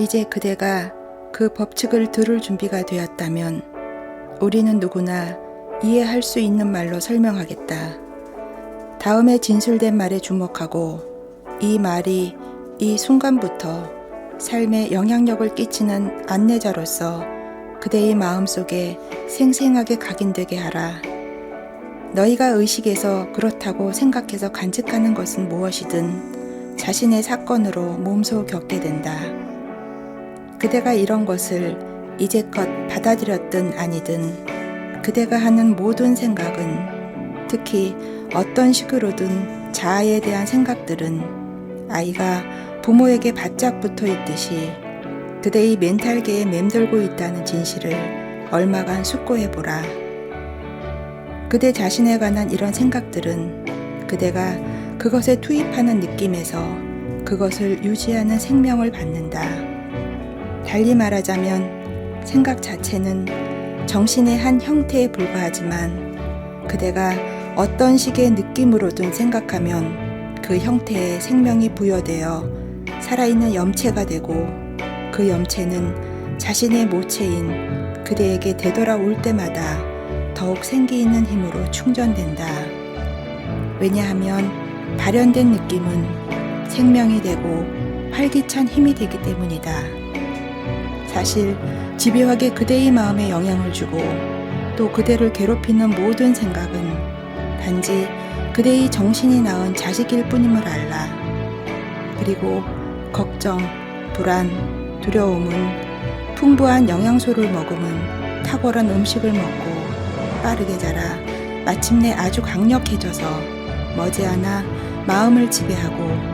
이제 그대가 그 법칙을 들을 준비가 되었다면 우리는 누구나 이해할 수 있는 말로 설명하겠다. 다음에 진술된 말에 주목하고 이 말이 이 순간부터 삶에 영향력을 끼치는 안내자로서 그대의 마음속에 생생하게 각인되게 하라. 너희가 의식에서 그렇다고 생각해서 간직하는 것은 무엇이든 자신의 사건으로 몸소 겪게 된다. 그대가 이런 것을 이제껏 받아들였든 아니든 그대가 하는 모든 생각은, 특히 어떤 식으로든 자아에 대한 생각들은 아이가 부모에게 바짝 붙어 있듯이 그대의 멘탈계에 맴돌고 있다는 진실을 얼마간 숙고해보라. 그대 자신에 관한 이런 생각들은 그대가 그것에 투입하는 느낌에서 그것을 유지하는 생명을 받는다. 달리 말하자면 생각 자체는 정신의 한 형태에 불과하지만 그대가 어떤 식의 느낌으로든 생각하면 그 형태에 생명이 부여되어 살아있는 염체가 되고 그 염체는 자신의 모체인 그대에게 되돌아올 때마다 더욱 생기 있는 힘으로 충전된다. 왜냐하면 발현된 느낌은 생명이 되고 활기찬 힘이 되기 때문이다. 사실 집요하게 그대의 마음에 영향을 주고 또 그대를 괴롭히는 모든 생각은 단지 그대의 정신이 낳은 자식일 뿐임을 알라. 그리고 걱정, 불안, 두려움은 풍부한 영양소를 머금은 탁월한 음식을 먹고 빠르게 자라 마침내 아주 강력해져서 머지않아 마음을 지배하고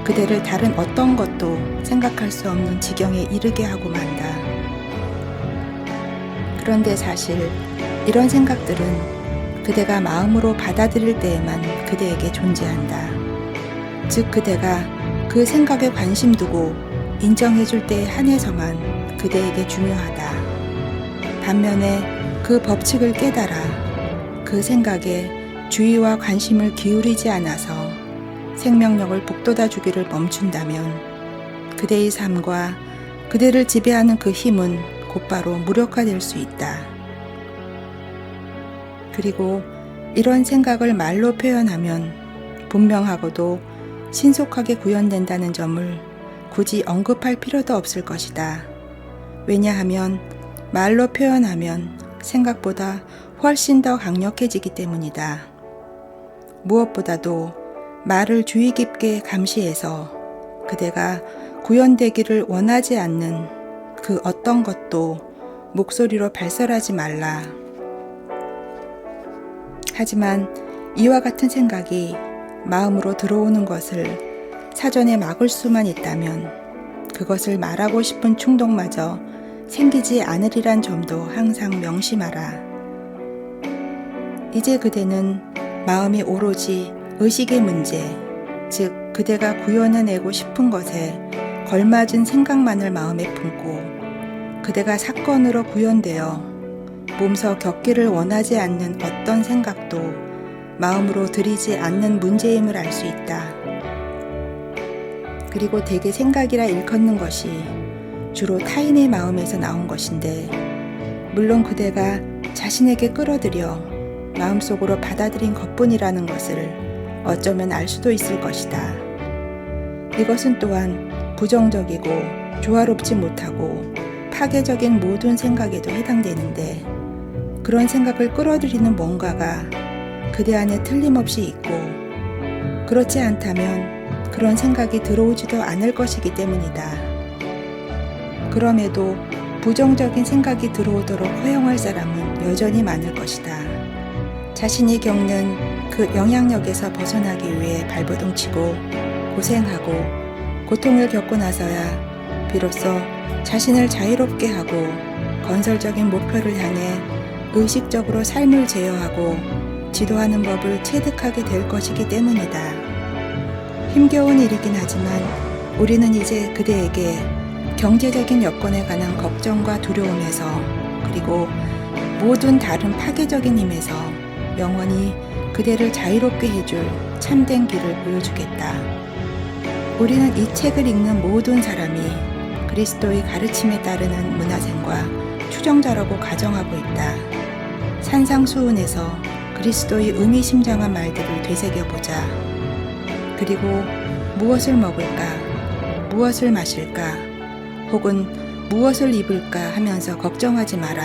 그대를 다른 어떤 것도 생각할 수 없는 지경에 이르게 하고 만다. 그런데 사실 이런 생각들은 그대가 마음으로 받아들일 때에만 그대에게 존재한다. 즉 그대가 그 생각에 관심 두고 인정해줄 때에 한해서만 그대에게 중요하다. 반면에 그 법칙을 깨달아 그 생각에 주의와 관심을 기울이지 않아서 생명력을 북돋아 주기를 멈춘다면 그대의 삶과 그대를 지배하는 그 힘은 곧바로 무력화될 수 있다. 그리고 이런 생각을 말로 표현하면 분명하고도 신속하게 구현된다는 점을 굳이 언급할 필요도 없을 것이다. 왜냐하면 말로 표현하면 생각보다 훨씬 더 강력해지기 때문이다. 무엇보다도 말을 주의 깊게 감시해서 그대가 구현되기를 원하지 않는 그 어떤 것도 목소리로 발설하지 말라. 하지만 이와 같은 생각이 마음으로 들어오는 것을 사전에 막을 수만 있다면 그것을 말하고 싶은 충동마저 생기지 않으리란 점도 항상 명심하라. 이제 그대는 마음이 오로지 의식의 문제, 즉 그대가 구현해내고 싶은 것에 걸맞은 생각만을 마음에 품고 그대가 사건으로 구현되어 몸소 겪기를 원하지 않는 어떤 생각도 마음으로 들이지 않는 문제임을 알 수 있다. 그리고 대개 생각이라 일컫는 것이 주로 타인의 마음에서 나온 것인데, 물론 그대가 자신에게 끌어들여 마음속으로 받아들인 것뿐이라는 것을 어쩌면 알 수도 있을 것이다. 이것은 또한 부정적이고 조화롭지 못하고 파괴적인 모든 생각에도 해당되는데, 그런 생각을 끌어들이는 뭔가가 그대 안에 틀림없이 있고 그렇지 않다면 그런 생각이 들어오지도 않을 것이기 때문이다. 그럼에도 부정적인 생각이 들어오도록 허용할 사람은 여전히 많을 것이다. 자신이 겪는 그 영향력에서 벗어나기 위해 발버둥치고 고생하고 고통을 겪고 나서야 비로소 자신을 자유롭게 하고 건설적인 목표를 향해 의식적으로 삶을 제어하고 지도하는 법을 체득하게 될 것이기 때문이다. 힘겨운 일이긴 하지만 우리는 이제 그대에게 경제적인 여건에 관한 걱정과 두려움에서, 그리고 모든 다른 파괴적인 힘에서 영원히 그대를 자유롭게 해줄 참된 길을 보여주겠다. 우리는 이 책을 읽는 모든 사람이 그리스도의 가르침에 따르는 문화생과 추정자라고 가정하고 있다. 산상수훈에서 그리스도의 의미심장한 말들을 되새겨보자. 그리고 무엇을 먹을까, 무엇을 마실까, 혹은 무엇을 입을까 하면서 걱정하지 마라.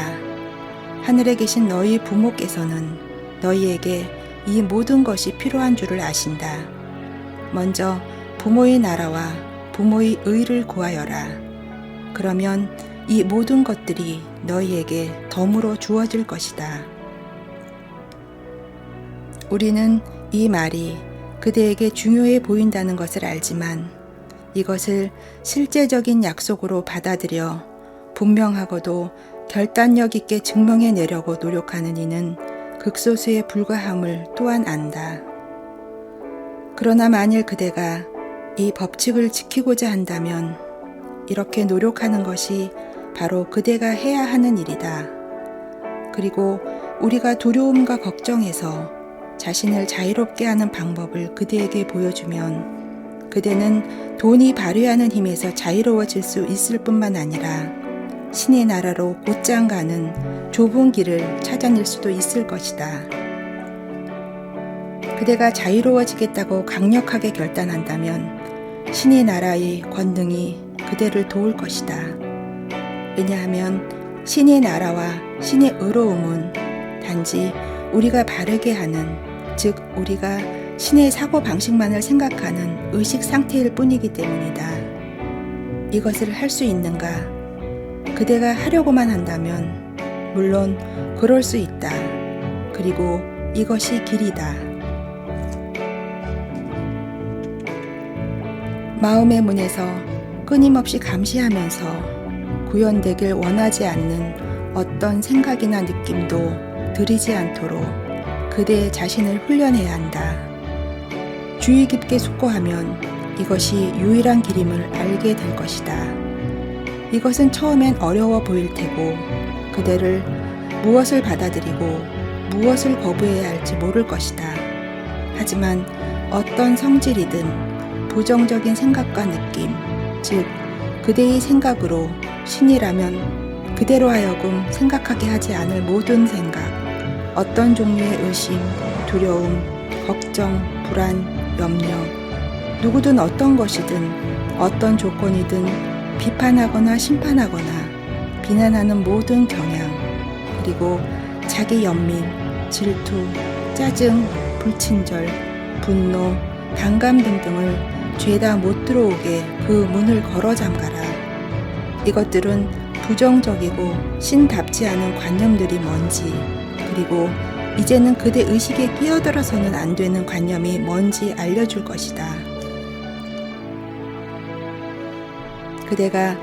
하늘에 계신 너희 부모께서는 너희에게 이 모든 것이 필요한 줄을 아신다. 먼저 부모의 나라와 부모의 의를 구하여라. 그러면 이 모든 것들이 너희에게 덤으로 주어질 것이다. 우리는 이 말이 그대에게 중요해 보인다는 것을 알지만 이것을 실제적인 약속으로 받아들여 분명하고도 결단력 있게 증명해내려고 노력하는 이는 극소수에 불과함을 또한 안다. 그러나 만일 그대가 이 법칙을 지키고자 한다면 이렇게 노력하는 것이 바로 그대가 해야 하는 일이다. 그리고 우리가 두려움과 걱정에서 자신을 자유롭게 하는 방법을 그대에게 보여주면 그대는 돈이 발휘하는 힘에서 자유로워질 수 있을 뿐만 아니라 신의 나라로 곧장 가는 좁은 길을 찾아낼 수도 있을 것이다. 그대가 자유로워지겠다고 강력하게 결단한다면 신의 나라의 권능이 그대를 도울 것이다. 왜냐하면 신의 나라와 신의 의로움은 단지 우리가 바르게 하는, 즉 우리가 신의 사고방식만을 생각하는 의식 상태일 뿐이기 때문이다. 이것을 할 수 있는가? 그대가 하려고만 한다면 물론 그럴 수 있다. 그리고 이것이 길이다. 마음의 문에서 끊임없이 감시하면서 구현되길 원하지 않는 어떤 생각이나 느낌도 들이지 않도록 그대 자신을 훈련해야 한다. 주의 깊게 숙고하면 이것이 유일한 길임을 알게 될 것이다. 이것은 처음엔 어려워 보일 테고 그대를 무엇을 받아들이고 무엇을 거부해야 할지 모를 것이다. 하지만 어떤 성질이든 부정적인 생각과 느낌, 즉 그대의 생각으로 신이라면 그대로 하여금 생각하게 하지 않을 모든 생각, 어떤 종류의 의심, 두려움, 걱정, 불안, 염려, 누구든 어떤 것이든 어떤 조건이든 비판하거나 심판하거나 비난하는 모든 경향, 그리고 자기 연민, 질투, 짜증, 불친절, 분노, 반감 등등을 죄다 못 들어오게 그 문을 걸어 잠가라. 이것들은 부정적이고 신답지 않은 관념들이 뭔지, 그리고 이제는 그대 의식에 끼어들어서는 안 되는 관념이 뭔지 알려줄 것이다. 그대가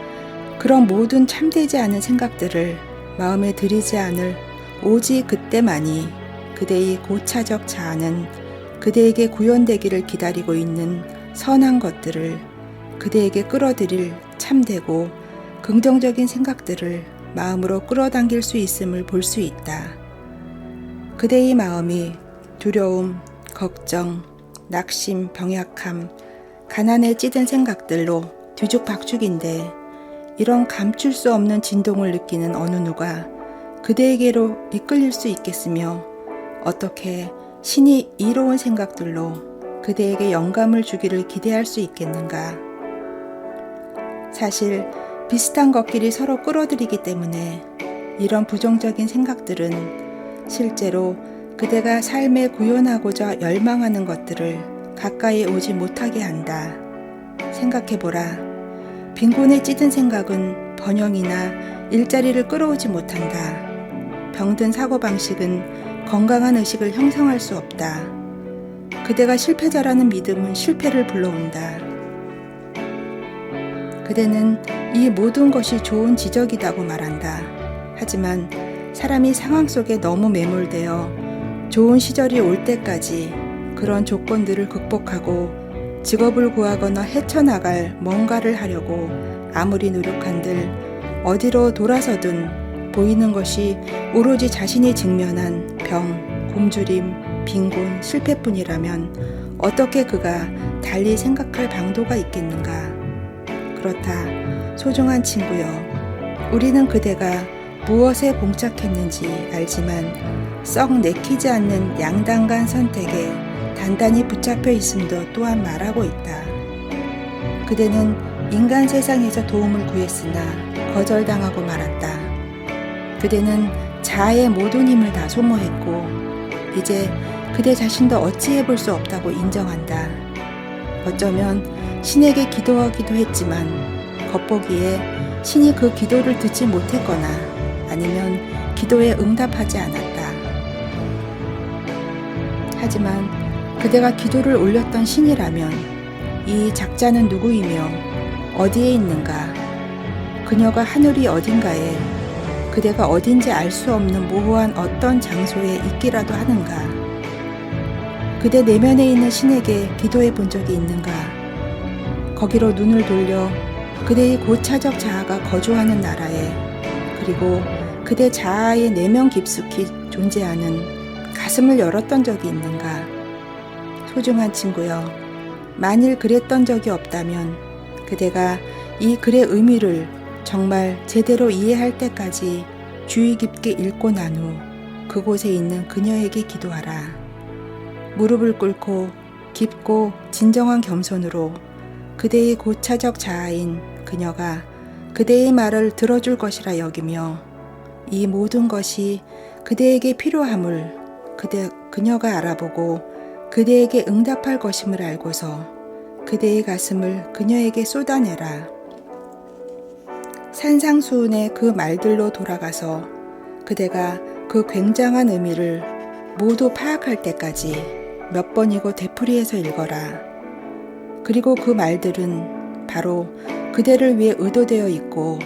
그런 모든 참되지 않은 생각들을 마음에 들이지 않을 오직 그때만이 그대의 고차적 자아는 그대에게 구현되기를 기다리고 있는 선한 것들을 그대에게 끌어들일 참되고 긍정적인 생각들을 마음으로 끌어당길 수 있음을 볼 수 있다. 그대의 마음이 두려움, 걱정, 낙심, 병약함, 가난에 찌든 생각들로 뒤죽박죽인데 이런 감출 수 없는 진동을 느끼는 어느 누가 그대에게로 이끌릴 수 있겠으며 어떻게 신이 이로운 생각들로 그대에게 영감을 주기를 기대할 수 있겠는가? 사실 비슷한 것끼리 서로 끌어들이기 때문에 이런 부정적인 생각들은 실제로 그대가 삶에 구현하고자 열망하는 것들을 가까이 오지 못하게 한다. 생각해보라. 빈곤에 찌든 생각은 번영이나 일자리를 끌어오지 못한다. 병든 사고방식은 건강한 의식을 형성할 수 없다. 그대가 실패자라는 믿음은 실패를 불러온다. 그대는 이 모든 것이 좋은 지적이라고 말한다. 하지만 사람이 상황 속에 너무 매몰되어 좋은 시절이 올 때까지 그런 조건들을 극복하고 직업을 구하거나 헤쳐나갈 뭔가를 하려고 아무리 노력한들 어디로 돌아서든 보이는 것이 오로지 자신이 직면한 병, 굶주림, 빈곤, 실패뿐이라면 어떻게 그가 달리 생각할 방도가 있겠는가? 그렇다. 소중한 친구여, 우리는 그대가 무엇에 봉착했는지 알지만 썩 내키지 않는 양단간 선택에 단단히 붙잡혀 있음도 또한 말하고 있다. 그대는 인간 세상에서 도움을 구했으나 거절당하고 말았다. 그대는 자아의 모든 힘을 다 소모했고 이제 그대 자신도 어찌해 볼 수 없다고 인정한다. 어쩌면 신에게 기도하기도 했지만 겉보기에 신이 그 기도를 듣지 못했거나 아니면 기도에 응답하지 않았다. 하지만 그대가 기도를 올렸던 신이라면 이 작자는 누구이며 어디에 있는가? 그녀가 하늘이 어딘가에 그대가 어딘지 알 수 없는 모호한 어떤 장소에 있기라도 하는가? 그대 내면에 있는 신에게 기도해 본 적이 있는가? 거기로 눈을 돌려 그대의 고차적 자아가 거주하는 나라에 그리고 그대 자아의 내면 깊숙이 존재하는 가슴을 열었던 적이 있는가? 소중한 친구여, 만일 그랬던 적이 없다면 그대가 이 글의 의미를 정말 제대로 이해할 때까지 주의 깊게 읽고 난 후 그곳에 있는 그녀에게 기도하라. 무릎을 꿇고 깊고 진정한 겸손으로 그대의 고차적 자아인 그녀가 그대의 말을 들어줄 것이라 여기며 이 모든 것이 그대에게 필요함을 그녀가 알아보고 그대에게 응답할 것임을 알고서 그대의 가슴을 그녀에게 쏟아내라. 산상수훈의 그 말들로 돌아가서 그대가 그 굉장한 의미를 모두 파악할 때까지 몇 번이고 되풀이해서 읽어라. 그리고 그 말들은 바로 그대를 위해 의도되어 있고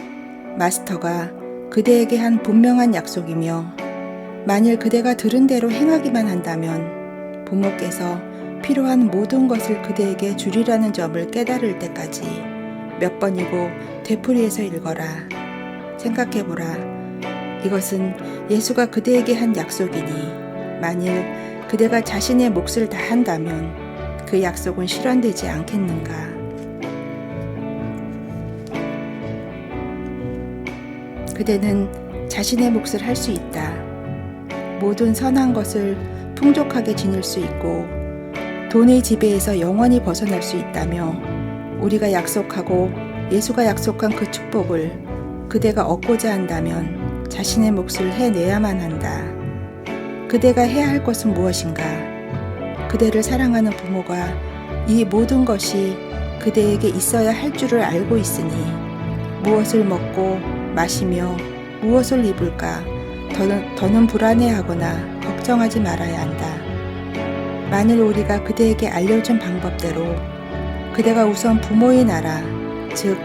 마스터가 그대에게 한 분명한 약속이며 만일 그대가 들은 대로 행하기만 한다면 부모께서 필요한 모든 것을 그대에게 주리라는 점을 깨달을 때까지 몇 번이고 되풀이해서 읽어라. 생각해보라. 이것은 예수가 그대에게 한 약속이니 만일 그대가 자신의 몫을 다한다면 그 약속은 실현되지 않겠는가. 그대는 자신의 몫을 할 수 있다. 모든 선한 것을 풍족하게 지닐 수 있고 돈의 지배에서 영원히 벗어날 수 있다며 우리가 약속하고 예수가 약속한 그 축복을 그대가 얻고자 한다면 자신의 몫을 해내야만 한다. 그대가 해야 할 것은 무엇인가? 그대를 사랑하는 부모가 이 모든 것이 그대에게 있어야 할 줄을 알고 있으니 무엇을 먹고 마시며 무엇을 입을까 더는 불안해하거나 걱정하지 말아야 한다. 만일 우리가 그대에게 알려준 방법대로 그대가 우선 부모의 나라, 즉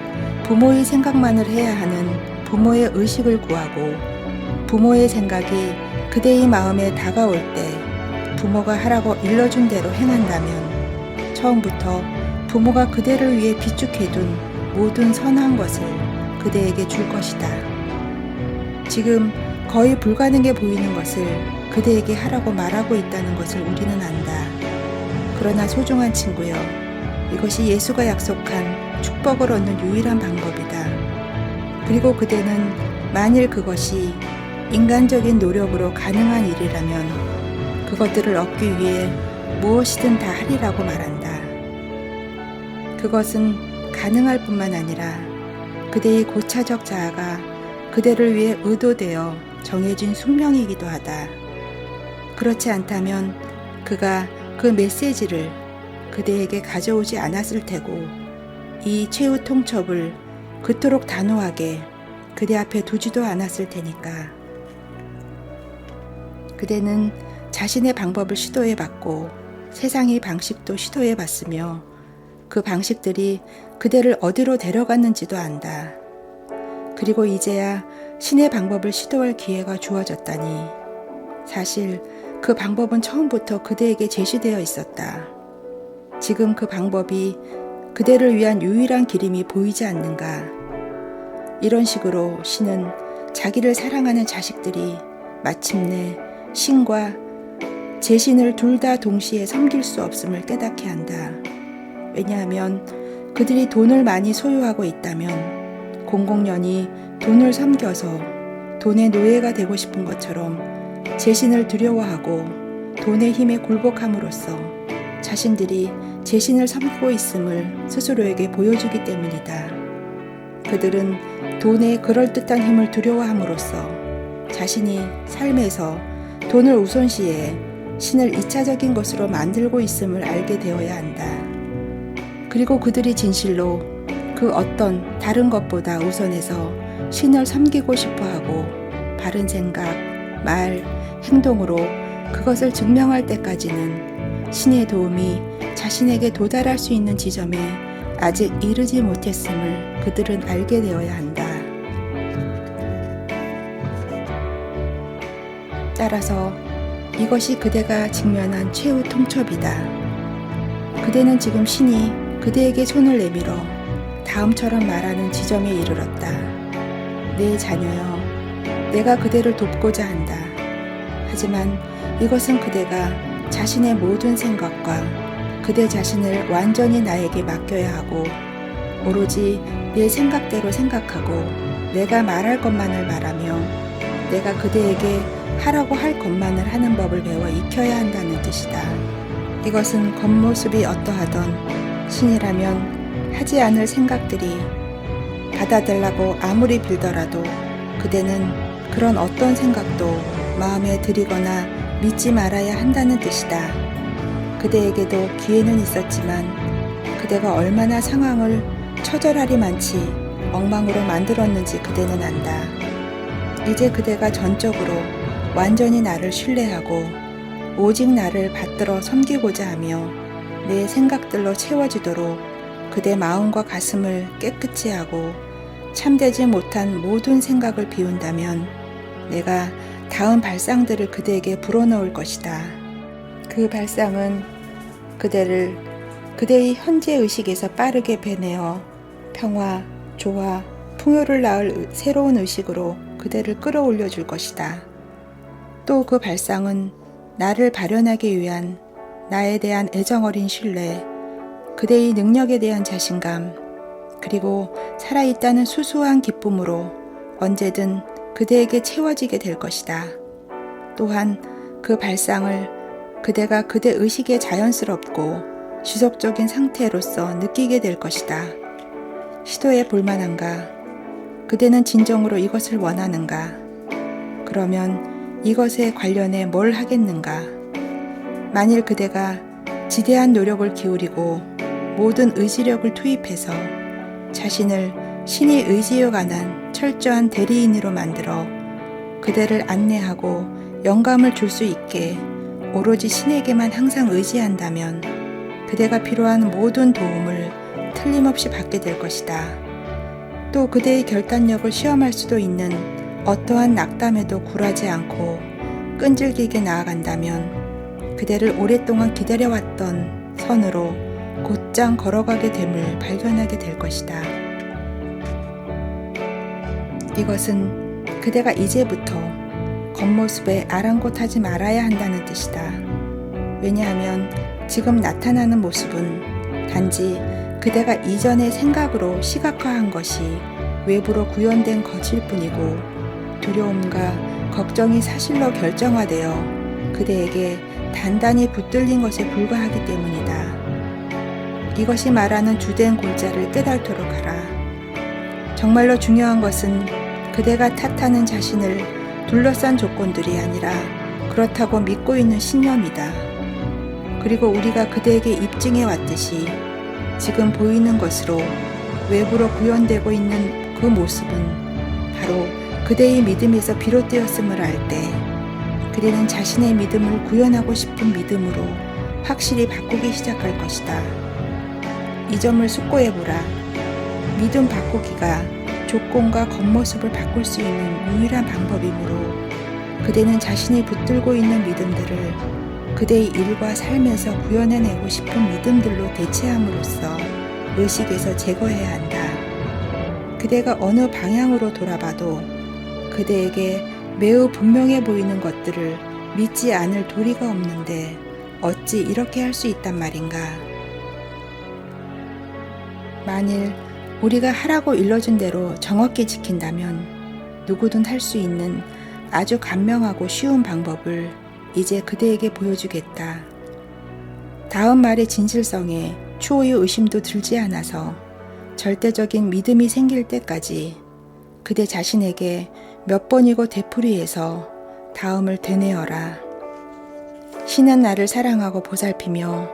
부모의 생각만을 해야 하는 부모의 의식을 구하고 부모의 생각이 그대의 마음에 다가올 때 부모가 하라고 일러준 대로 행한다면 처음부터 부모가 그대를 위해 비축해둔 모든 선한 것을 그대에게 줄 것이다. 지금 거의 불가능해 보이는 것을 그대에게 하라고 말하고 있다는 것을 우리는 안다. 그러나 소중한 친구여, 이것이 예수가 약속한 축복을 얻는 유일한 방법이다. 그리고 그대는 만일 그것이 인간적인 노력으로 가능한 일이라면 그것들을 얻기 위해 무엇이든 다 하리라고 말한다. 그것은 가능할 뿐만 아니라 그대의 고차적 자아가 그대를 위해 의도되어 정해진 숙명이기도 하다. 그렇지 않다면 그가 그 메시지를 그대에게 가져오지 않았을 테고 이 최후 통첩을 그토록 단호하게 그대 앞에 두지도 않았을 테니까. 그대는 자신의 방법을 시도해봤고 세상의 방식도 시도해봤으며 그 방식들이 그대를 어디로 데려갔는지도 안다. 그리고 이제야 신의 방법을 시도할 기회가 주어졌다니 사실 그 방법은 처음부터 그대에게 제시되어 있었다. 지금 그 방법이 그대를 위한 유일한 길임이 보이지 않는가? 이런 식으로 신은 자기를 사랑하는 자식들이 마침내 신과 제 신을 둘 다 동시에 섬길 수 없음을 깨닫게 한다. 왜냐하면 그들이 돈을 많이 소유하고 있다면 공공연히 돈을 섬겨서 돈의 노예가 되고 싶은 것처럼 재신을 두려워하고 돈의 힘에 굴복함으로써 자신들이 재신을 섬기고 있음을 스스로에게 보여주기 때문이다. 그들은 돈의 그럴듯한 힘을 두려워함으로써 자신이 삶에서 돈을 우선시해 신을 2차적인 것으로 만들고 있음을 알게 되어야 한다. 그리고 그들이 진실로 그 어떤 다른 것보다 우선해서 신을 섬기고 싶어하고 바른 생각, 말, 행동으로 그것을 증명할 때까지는 신의 도움이 자신에게 도달할 수 있는 지점에 아직 이르지 못했음을 그들은 알게 되어야 한다. 따라서 이것이 그대가 직면한 최후 통첩이다. 그대는 지금 신이 그대에게 손을 내밀어 다음처럼 말하는 지점에 이르렀다. 내 자녀여, 내가 그대를 돕고자 한다. 하지만 이것은 그대가 자신의 모든 생각과 그대 자신을 완전히 나에게 맡겨야 하고 오로지 내 생각대로 생각하고 내가 말할 것만을 말하며 내가 그대에게 하라고 할 것만을 하는 법을 배워 익혀야 한다는 뜻이다. 이것은 겉모습이 어떠하던 신이라면 하지 않을 생각들이 받아들라고 아무리 빌더라도 그대는 그런 어떤 생각도 마음에 들이거나 믿지 말아야 한다는 뜻이다. 그대에게도 기회는 있었지만 그대가 얼마나 상황을 처절하리만치 엉망으로 만들었는지 그대는 안다. 이제 그대가 전적으로 완전히 나를 신뢰하고 오직 나를 받들어 섬기고자 하며 내 생각들로 채워지도록 그대 마음과 가슴을 깨끗이 하고 참되지 못한 모든 생각을 비운다면 내가 다음 발상들을 그대에게 불어넣을 것이다. 그 발상은 그대를 그대의 현재 의식에서 빠르게 배내어 평화, 조화, 풍요를 낳을 새로운 의식으로 그대를 끌어올려 줄 것이다. 또 그 발상은 나를 발현하기 위한 나에 대한 애정어린 신뢰, 그대의 능력에 대한 자신감, 그리고 살아있다는 수수한 기쁨으로 언제든 그대에게 채워지게 될 것이다. 또한 그 발상을 그대가 그대 의식의 자연스럽고 지속적인 상태로서 느끼게 될 것이다. 시도해 볼 만한가? 그대는 진정으로 이것을 원하는가? 그러면 이것에 관련해 뭘 하겠는가? 만일 그대가 지대한 노력을 기울이고 모든 의지력을 투입해서 자신을 신의 의지에 관한 철저한 대리인으로 만들어 그대를 안내하고 영감을 줄 수 있게 오로지 신에게만 항상 의지한다면 그대가 필요한 모든 도움을 틀림없이 받게 될 것이다. 또 그대의 결단력을 시험할 수도 있는 어떠한 낙담에도 굴하지 않고 끈질기게 나아간다면 그대를 오랫동안 기다려왔던 선으로 곧장 걸어가게 됨을 발견하게 될 것이다. 이것은 그대가 이제부터 겉모습에 아랑곳하지 말아야 한다는 뜻이다. 왜냐하면 지금 나타나는 모습은 단지 그대가 이전의 생각으로 시각화한 것이 외부로 구현된 것일 뿐이고 두려움과 걱정이 사실로 결정화되어 그대에게 단단히 붙들린 것에 불과하기 때문이다. 이것이 말하는 주된 골자를 깨닫도록 하라. 정말로 중요한 것은 그대가 탓하는 자신을 둘러싼 조건들이 아니라 그렇다고 믿고 있는 신념이다. 그리고 우리가 그대에게 입증해 왔듯이 지금 보이는 것으로 외부로 구현되고 있는 그 모습은 바로 그대의 믿음에서 비롯되었음을 알 때 그대는 자신의 믿음을 구현하고 싶은 믿음으로 확실히 바꾸기 시작할 것이다. 이 점을 숙고해보라. 믿음 바꾸기가 조건과 겉모습을 바꿀 수 있는 유일한 방법이므로 그대는 자신이 붙들고 있는 믿음들을 그대의 일과 삶에서 구현해내고 싶은 믿음들로 대체함으로써 의식에서 제거해야 한다. 그대가 어느 방향으로 돌아봐도 그대에게 매우 분명해 보이는 것들을 믿지 않을 도리가 없는데 어찌 이렇게 할 수 있단 말인가? 만일 우리가 하라고 일러준 대로 정확히 지킨다면 누구든 할 수 있는 아주 간명하고 쉬운 방법을 이제 그대에게 보여주겠다. 다음 말의 진실성에 추호의 의심도 들지 않아서 절대적인 믿음이 생길 때까지 그대 자신에게 몇 번이고 되풀이해서 다음을 되뇌어라. 신은 나를 사랑하고 보살피며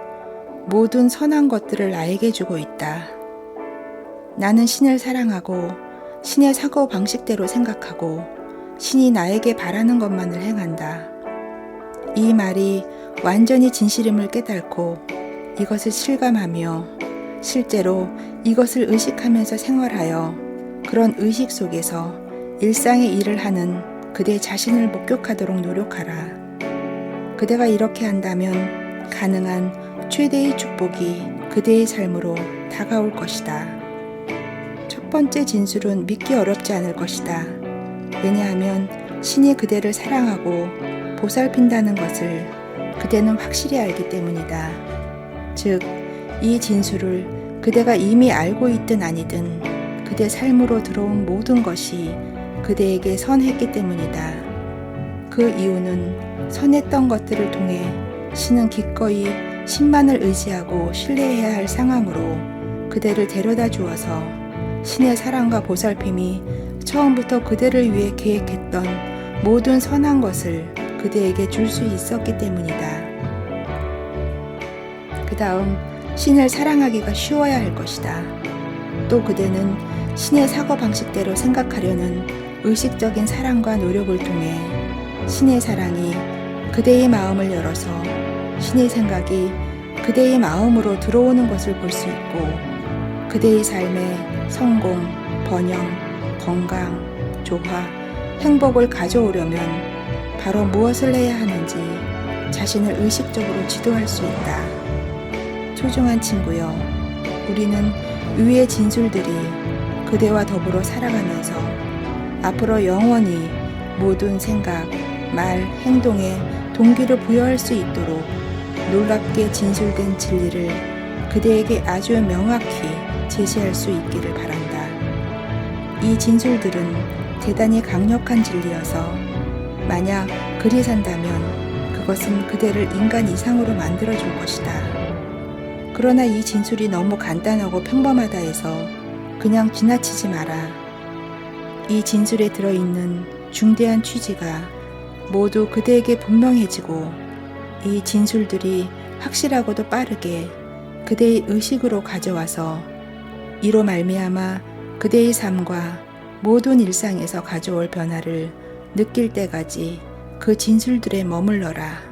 모든 선한 것들을 나에게 주고 있다. 나는 신을 사랑하고 신의 사고 방식대로 생각하고 신이 나에게 바라는 것만을 행한다. 이 말이 완전히 진실임을 깨닫고 이것을 실감하며 실제로 이것을 의식하면서 생활하여 그런 의식 속에서 일상의 일을 하는 그대 자신을 목격하도록 노력하라. 그대가 이렇게 한다면 가능한 최대의 축복이 그대의 삶으로 다가올 것이다. 첫 번째 진술은 믿기 어렵지 않을 것이다. 왜냐하면 신이 그대를 사랑하고 보살핀다는 것을 그대는 확실히 알기 때문이다. 즉, 이 진술을 그대가 이미 알고 있든 아니든 그대 삶으로 들어온 모든 것이 그대에게 선했기 때문이다. 그 이유는 선했던 것들을 통해 신은 기꺼이 신만을 의지하고 신뢰해야 할 상황으로 그대를 데려다 주어서 신의 사랑과 보살핌이 처음부터 그대를 위해 계획했던 모든 선한 것을 그대에게 줄 수 있었기 때문이다. 그 다음 신을 사랑하기가 쉬워야 할 것이다. 또 그대는 신의 사고방식대로 생각하려는 의식적인 사랑과 노력을 통해 신의 사랑이 그대의 마음을 열어서 신의 생각이 그대의 마음으로 들어오는 것을 볼 수 있고 그대의 삶에 성공, 번영, 건강, 조화, 행복을 가져오려면 바로 무엇을 해야 하는지 자신을 의식적으로 지도할 수 있다. 소중한 친구여, 우리는 위의 진술들이 그대와 더불어 살아가면서 앞으로 영원히 모든 생각, 말, 행동에 동기를 부여할 수 있도록 놀랍게 진술된 진리를 그대에게 아주 명확히 제시할 수 있기를 바란다. 이 진술들은 대단히 강력한 진리여서 만약 그리 산다면 그것은 그대를 인간 이상으로 만들어줄 것이다. 그러나 이 진술이 너무 간단하고 평범하다 해서 그냥 지나치지 마라. 이 진술에 들어있는 중대한 취지가 모두 그대에게 분명해지고 이 진술들이 확실하고도 빠르게 그대의 의식으로 가져와서 이로 말미암아 그대의 삶과 모든 일상에서 가져올 변화를 느낄 때까지 그 진술들에 머물러라.